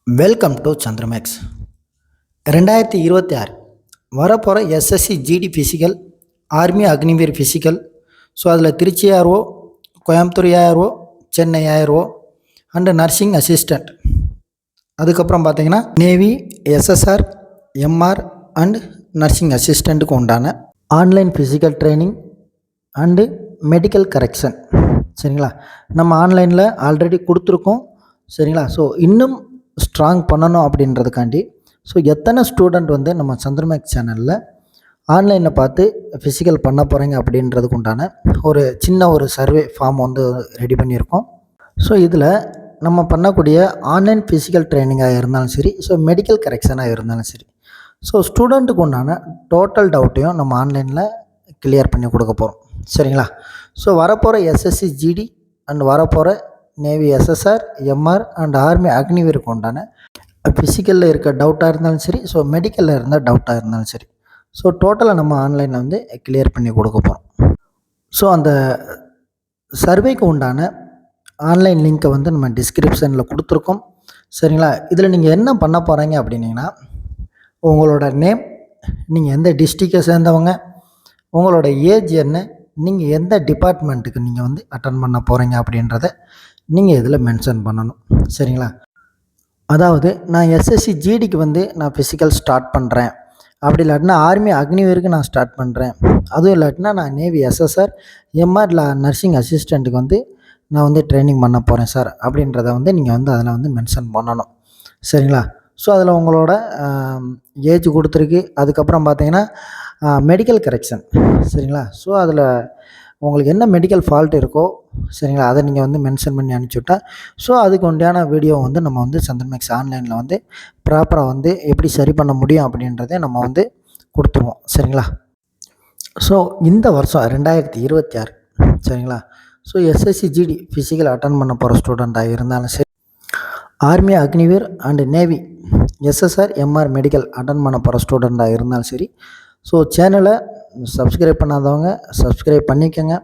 Welcome to Chandramax. 2026 வரப்போகிற SSC GD physical, army Agniveer physical. So அதில் Trichy RO, Coimbatore RO, Chennai RO and nursing assistant. அதுக்கப்புறம் பார்த்தீங்கன்னா navy, SSR, MR and nursing அசிஸ்டண்ட்டுக்கு உண்டான online physical training and medical correction. சரிங்களா, நம்ம ஆன்லைனில் ஆல்ரெடி கொடுத்துருக்கோம். சரிங்களா, ஸோ இன்னும் ஸ்ட்ராங் பண்ணணும் அப்படின்றதுக்காண்டி ஸோ எத்தனை ஸ்டூடெண்ட் வந்து நம்ம சந்திரமேக்ஸ் சேனலில் ஆன்லைனில் பார்த்து ஃபிசிக்கல் பண்ண போகிறீங்க அப்படின்றதுக்கு உண்டான ஒரு சர்வே ஃபார்ம் வந்து ரெடி பண்ணியிருக்கோம். ஸோ இதில் நம்ம பண்ணக்கூடிய ஆன்லைன் ஃபிசிக்கல் ட்ரைனிங்காக இருந்தாலும் சரி, ஸோ மெடிக்கல் கரெக்ஷனாக இருந்தாலும் சரி, ஸோ ஸ்டூடெண்ட்டுக்கு உண்டான டோட்டல் டவுட்டையும் நம்ம ஆன்லைனில் கிளியர் பண்ணி கொடுக்க போகிறோம். சரிங்களா, ஸோ வரப்போகிற எஸ்எஸ்சி ஜிடி அண்ட் வரப்போகிற navy, SSR, MR and army அக்னிவீருக்கு உண்டான ஃபிசிக்கலில் இருக்க டவுட்டாக இருந்தாலும் சரி, ஸோ மெடிக்கலில் இருந்தால் டவுட்டாக இருந்தாலும் சரி, ஸோ டோட்டலாக நம்ம ஆன்லைனில் வந்து கிளியர் பண்ணி கொடுக்க போகிறோம். ஸோ அந்த சர்வேக்கு உண்டான ஆன்லைன் லிங்க்கை வந்து நம்ம டிஸ்கிரிப்ஷனில் கொடுத்துருக்கோம். சரிங்களா, இதில் நீங்கள் என்ன பண்ண போகிறீங்க அப்படின்னீங்கன்னா, உங்களோட நேம், நீங்கள் எந்த டிஸ்ட்ரிக்டை சேர்ந்தவங்க, உங்களோட ஏஜ் என்ன, நீங்கள் எந்த டிபார்ட்மெண்ட்டுக்கு நீங்கள் வந்து அட்டன் பண்ண போகிறீங்க அப்படின்றத நீங்கள் இதில் மென்ஷன் பண்ணணும். சரிங்களா, அதாவது நான் எஸ்எஸ்சி ஜிடிக்கு வந்து நான் ஃபிசிக்கல் ஸ்டார்ட் பண்ணுறேன், அப்படி இல்லாட்டினா ஆர்மி அக்னிவீருக்கு நான் ஸ்டார்ட் பண்ணுறேன், அதுவும் இல்லாட்டினா நான் நேவி, எஸ்எஸ்ஆர், எம்ஆர் நர்சிங் அசிஸ்டண்ட்டுக்கு வந்து நான் வந்து ட்ரைனிங் பண்ண போகிறேன் சார் அப்படின்றத வந்து நீங்கள் வந்து அதில் வந்து மென்ஷன் பண்ணணும். சரிங்களா, ஸோ அதில் உங்களோட ஏஜ் கொடுத்துருக்கு. அதுக்கப்புறம் பார்த்தீங்கன்னா மெடிக்கல் கரெக்ஷன். சரிங்களா, ஸோ அதில் உங்களுக்கு என்ன மெடிக்கல் ஃபால்ட் இருக்கோ, சரிங்களா, அதை நீங்கள் வந்து மென்ஷன் பண்ணி அனுப்பிச்சுட்டா, ஸோ அதுக்கு உண்டான வீடியோ வந்து நம்ம வந்து சந்திரமேக்ஸ் ஆன்லைனில் வந்து ப்ராப்பராக வந்து எப்படி சரி பண்ண முடியும் அப்படின்றத நம்ம வந்து கொடுத்துருவோம். சரிங்களா, ஸோ இந்த வருஷம் 2026, சரிங்களா, so SSC GD physical attend பண்ண போகிற ஸ்டூடெண்ட்டாக இருந்தாலும் சரி, army Agniveer and navy, SSR, MR medical attend பண்ண போகிற ஸ்டூடெண்ட்டாக இருந்தாலும் சரி, ஸோ சேனலை சப்ஸ்கிரைப் பண்ணாதவங்க சப்ஸ்கிரைப் பண்ணிக்கோங்க.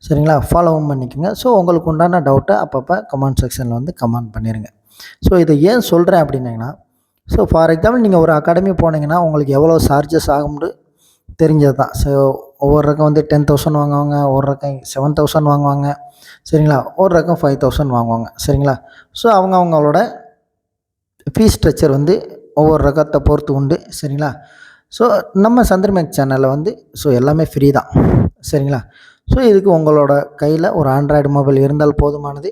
சரிங்களா, ஃபாலோவும் பண்ணிக்கோங்க. ஸோ உங்களுக்கு உண்டான டவுட்டை அப்பப்போ கமெண்ட் செக்ஷனில் வந்து கமெண்ட் பண்ணிடுங்க. ஸோ இதை ஏன் சொல்கிறேன் அப்படின்னீங்கன்னா, ஸோ ஃபார் எக்ஸாம்பிள் நீங்கள் ஒரு அகாடமி போனீங்கன்னா உங்களுக்கு எவ்வளோ சார்ஜஸ் ஆகும்னு தெரிஞ்சது தான். ஸோ ஒவ்வொரு ரகம் வந்து 10,000 வாங்குவாங்க, ஒரு ரகம் 7,000 வாங்குவாங்க. சரிங்களா, ஒரு ரகம் 5,000 வாங்குவாங்க. சரிங்களா, ஸோ அவங்களோட ஃபீஸ் ஸ்ட்ரக்சர் வந்து ஒவ்வொரு ரகத்தை பொறுத்து உண்டு. சரிங்களா, ஸோ நம்ம சந்திரமேக்ஸ் சேனலில் வந்து ஸோ எல்லாமே ஃப்ரீ தான். சரிங்களா, ஸோ இதுக்கு உங்களோட கையில் ஒரு ஆண்ட்ராய்டு மொபைல் இருந்தால் போதுமானது.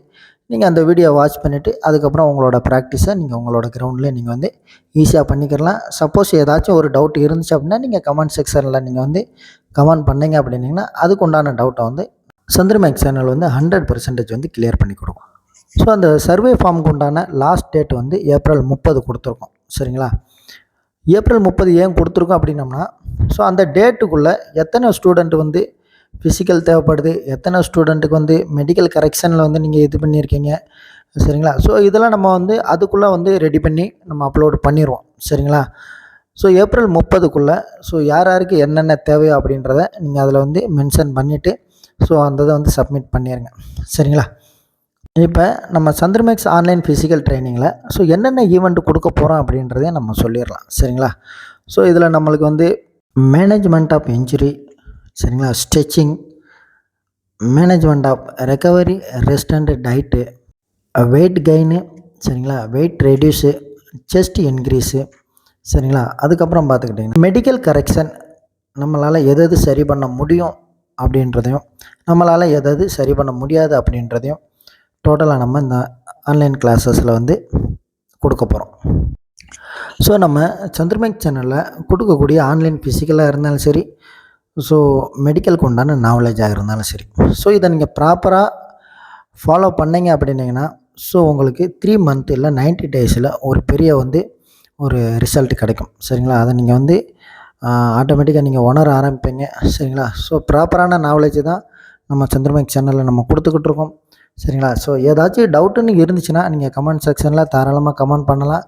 நீங்கள் அந்த வீடியோ வாட்ச் பண்ணிவிட்டு அதுக்கப்புறம் உங்களோட ப்ராக்டிஸை நீங்கள் உங்களோட கிரவுண்டில் நீங்கள் வந்து ஈஸியாக பண்ணிக்கலாம். சப்போஸ் ஏதாச்சும் ஒரு டவுட் இருந்துச்சு அப்படின்னா நீங்கள் கமெண்ட் செக்ஷனில் நீங்கள் வந்து கமெண்ட் பண்ணிங்க அப்படின்னிங்கன்னா அதுக்கு உண்டான டவுட்டை வந்து சந்திரமேக்ஸ் சேனல் வந்து 100% வந்து கிளியர் பண்ணி கொடுக்கும். ஸோ அந்த சர்வே ஃபார்முக்கு உண்டான லாஸ்ட் டேட் வந்து ஏப்ரல் 30 கொடுத்துருக்கோம். சரிங்களா, ஏப்ரல் 30 ஏன் கொடுத்துருக்கோம் அப்படின்னம்னா, ஸோ அந்த டேட்டுக்குள்ளே எத்தனை ஸ்டூடெண்ட் வந்து ஃபிசிக்கல் தேவைப்படுது, எத்தனை ஸ்டூடெண்ட்டுக்கு வந்து மெடிக்கல் கரெக்ஷனில் வந்து நீங்கள் இது பண்ணியிருக்கீங்க. சரிங்களா, ஸோ இதெல்லாம் நம்ம வந்து அதுக்குள்ளே வந்து ரெடி பண்ணி நம்ம அப்லோடு பண்ணிடுவோம். சரிங்களா, ஸோ ஏப்ரல் 30க்குள்ளே ஸோ யாருக்கு என்னென்ன தேவையோ அப்படின்றத நீங்கள் அதில் வந்து மென்ஷன் பண்ணிவிட்டு ஸோ அந்த இதை வந்து சப்மிட் பண்ணிடுங்க. சரிங்களா, இப்போ நம்ம சந்திரமேக்ஸ் ஆன்லைன் ஃபிசிக்கல் ட்ரைனிங்கில் ஸோ என்னென்ன ஈவெண்ட் கொடுக்க போகிறோம் அப்படின்றதையும் நம்ம சொல்லிடலாம். சரிங்களா, ஸோ இதில் நம்மளுக்கு வந்து மேனேஜ்மெண்ட் ஆஃப் இன்ஜுரி, சரிங்களா, stretching, management of recovery, rest and diet, weight gain, சரிங்களா, வெயிட் ரெடியூஸு, செஸ்ட் இன்க்ரீஸு. சரிங்களா, அதுக்கப்புறம் பார்த்துக்கிட்டிங்கன்னா மெடிக்கல் கரெக்ஷன், நம்மளால் எது சரி பண்ண முடியும் அப்படின்றதையும் நம்மளால் எது சரி பண்ண முடியாது அப்படின்றதையும் டோட்டலாக நம்ம இந்த ஆன்லைன் கிளாஸஸில் வந்து கொடுக்க போகிறோம். ஸோ நம்ம சந்திரமேக்ஸ் சேனலில் கொடுக்கக்கூடிய ஆன்லைன் ஃபிசிக்கலாக இருந்தாலும் சரி, ஸோ மெடிக்கலுக்கு உண்டான நாலேஜாக இருந்தாலும் சரி, ஸோ இதை நீங்கள் ப்ராப்பராக ஃபாலோ பண்ணிங்க அப்படின்னிங்கன்னா ஸோ உங்களுக்கு 3 மந்த் இல்லை 90 டேஸில் ஒரு பெரிய வந்து ஒரு ரிசல்ட் கிடைக்கும். சரிங்களா, அதை நீங்கள் வந்து ஆட்டோமேட்டிக்காக நீங்கள் உணர ஆரம்பிப்பீங்க. சரிங்களா, ஸோ ப்ராப்பரான நாலேஜ் தான் நம்ம சந்திரமேக்ஸ் சேனலில் நம்ம கொடுத்துக்கிட்டு இருக்கோம். சரிங்களா, ஸோ ஏதாச்சும் டவுட்டுன்னு இருந்துச்சுன்னா நீங்கள் கமெண்ட் செக்ஷனில் தாராளமாக கமெண்ட் பண்ணலாம்.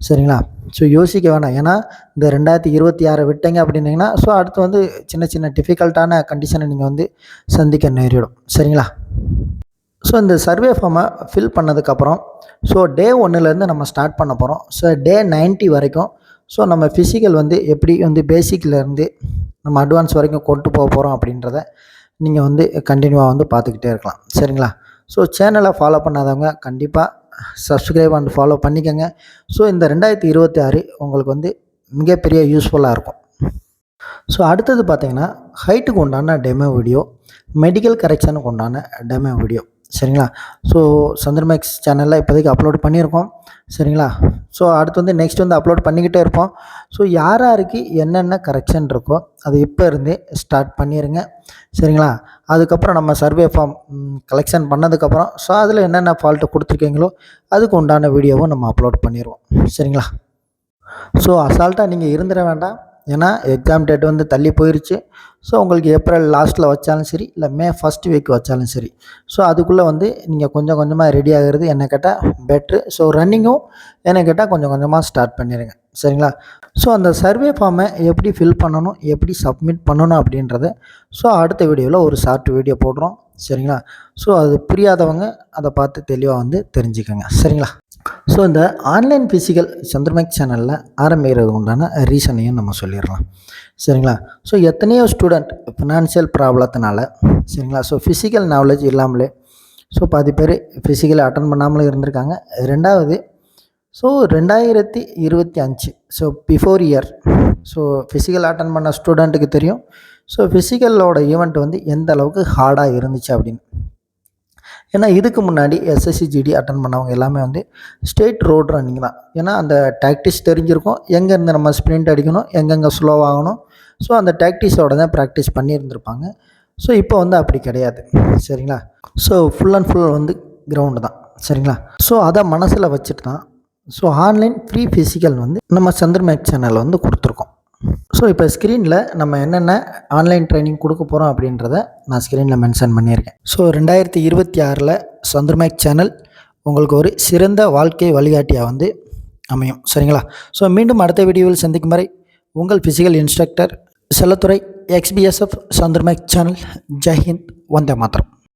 சரிங்களா, ஸோ யோசிக்க வேணாம். ஏன்னா இந்த 2026 விட்டீங்க அப்படின்னிங்கன்னா ஸோ அடுத்து வந்து சின்ன சின்ன டிஃபிகல்ட்டான கண்டிஷனை நீங்கள் வந்து சந்திக்க நேரிடும். சரிங்களா, ஸோ இந்த சர்வே ஃபார்மை ஃபில் பண்ணதுக்கப்புறம் ஸோ டே 1லேருந்து நம்ம ஸ்டார்ட் பண்ண போகிறோம். ஸோ டே 90 வரைக்கும் ஸோ நம்ம ஃபிசிக்கல் வந்து எப்படி வந்து பேசிக்லேருந்து நம்ம அட்வான்ஸ் வரைக்கும் கொண்டு போக போகிறோம் அப்படின்றத நீங்கள் வந்து கண்டினியூவாக வந்து பார்த்துக்கிட்டே இருக்கலாம். சரிங்களா? ஸோ சேனலை ஃபாலோ பண்ணாதவங்க கண்டிப்பாக சப்ஸ்கிரைப் அண்ட் ஃபாலோ பண்ணிக்கோங்க. ஸோ இந்த 2026 உங்களுக்கு வந்து மிகப்பெரிய யூஸ்ஃபுல்லாக இருக்கும். ஸோ அடுத்தது பார்த்திங்கன்னா ஹைட்டுக்கு உண்டான டெமோ வீடியோ, மெடிக்கல் கரெக்ஷனுக்கு உண்டான டெமோ வீடியோ. சரிங்களா? ஸோ சந்திரமேக்ஸ் சேனலில் இப்போதைக்கு அப்லோட் பண்ணியிருக்கோம். சரிங்களா? ஸோ அடுத்து வந்து நெக்ஸ்ட் வந்து அப்லோட் பண்ணிக்கிட்டே இருப்போம். ஸோ யாருக்கு என்னென்ன கரெக்ஷன் இருக்கோ அது இப்போ இருந்தே ஸ்டார்ட் பண்ணிடுங்க. சரிங்களா? அதுக்கப்புறம் நம்ம சர்வே ஃபார்ம் கலெக்ஷன் பண்ணதுக்கப்புறம் ஸோ அதில் என்னென்ன ஃபால்ட்டு கொடுத்துருக்கீங்களோ அதுக்கு உண்டான வீடியோவும் நம்ம அப்லோட் பண்ணிடுவோம். சரிங்களா? ஸோ அசால்ட்டாக நீங்கள் இருந்துட வேண்டாம். ஏன்னா எக்ஸாம் டேட் வந்து தள்ளி போயிடுச்சு. ஸோ உங்களுக்கு ஏப்ரல் லாஸ்ட்டில் வச்சாலும் சரி, இல்லை மே ஃபஸ்ட் வீக் வச்சாலும் சரி, ஸோ அதுக்குள்ளே வந்து நீங்கள் கொஞ்சம் கொஞ்சமாக ரெடி ஆகிறது என்ன கேட்டால் பெட்ரு. ஸோ ரன்னிங்கும் என்ன கேட்டால் கொஞ்சம் கொஞ்சமாக ஸ்டார்ட் பண்ணிடுங்க. சரிங்களா? ஸோ அந்த சர்வே ஃபார்மை எப்படி ஃபில் பண்ணணும், எப்படி சப்மிட் பண்ணணும் அப்படின்றத ஸோ அடுத்த வீடியோவில் ஒரு ஷார்ட் வீடியோ போடுறோம். சரிங்களா? ஸோ அது புரியாதவங்க அதை பார்த்து தெளிவாக வந்து தெரிஞ்சுக்கோங்க. சரிங்களா? ஸோ இந்த ஆன்லைன் ஃபிசிக்கல் சந்திரமேக்ஸ் சேனலில் ஆரம்பிக்கிறது உண்டான ரீசனையும் நம்ம சொல்லிடலாம். சரிங்களா? ஸோ எத்தனையோ ஸ்டூடெண்ட் ஃபினான்ஷியல் ப்ராப்ளத்தினால சரிங்களா ஸோ ஃபிசிக்கல் நாலேஜ் இல்லாமலே ஸோ பாதி பேர் ஃபிசிக்கலை அட்டன் பண்ணாமலும் இருந்திருக்காங்க. ரெண்டாவது so 2025 so before year so physical attend பண்ண ஸ்டூடெண்ட்டுக்கு தெரியும் ஸோ ஃபிசிக்கலோட ஈவெண்ட் வந்து எந்த அளவுக்கு ஹார்டாக இருந்துச்சு அப்படின்னு. ஏன்னா இதுக்கு முன்னாடி எஸ்எஸ்சி ஜிடி அட்டன் பண்ணவங்க எல்லாமே வந்து ஸ்ட்ரெயிட் ரோட் ரன்னிங் தான். ஏன்னா அந்த டாக்டிஸ் தெரிஞ்சிருக்கும், எங்கேருந்து நம்ம ஸ்ப்ரிண்ட் அடிக்கணும், எங்கெங்கே ஸ்லோவாகணும். ஸோ அந்த டாக்டிஸோட தான் ப்ராக்டிஸ் பண்ணியிருந்திருப்பாங்க. ஸோ இப்போ வந்து அப்படி கிடையாது. சரிங்களா? ஸோ ஃபுல் அண்ட் ஃபுல் வந்து கிரவுண்டு தான். சரிங்களா? ஸோ அதை மனசில் வச்சுட்டு தான் ஸோ ஆன்லைன் ஃப்ரீ ஃபிசிக்கல் வந்து நம்ம சந்திரமேக்ஸ் சேனலில் வந்து கொடுத்துருக்கோம். ஸோ இப்போ ஸ்க்ரீனில் நம்ம என்னென்ன ஆன்லைன் ட்ரைனிங் கொடுக்க போகிறோம் அப்படின்றத நான் ஸ்க்ரீனில் மென்ஷன் பண்ணியிருக்கேன். ஸோ 2026 சந்திரமேக்ஸ் சேனல் உங்களுக்கு ஒரு சிறந்த வாழ்க்கை வழிகாட்டியாக வந்து அமையும். சரிங்களா? ஸோ மீண்டும் அடுத்த வீடியோவில் சந்திக்கும் வரை உங்கள் physical instructor Chellathurai XBSF Chandramax channel. ஜெய்ஹிந்த், வந்தே மாதரம்.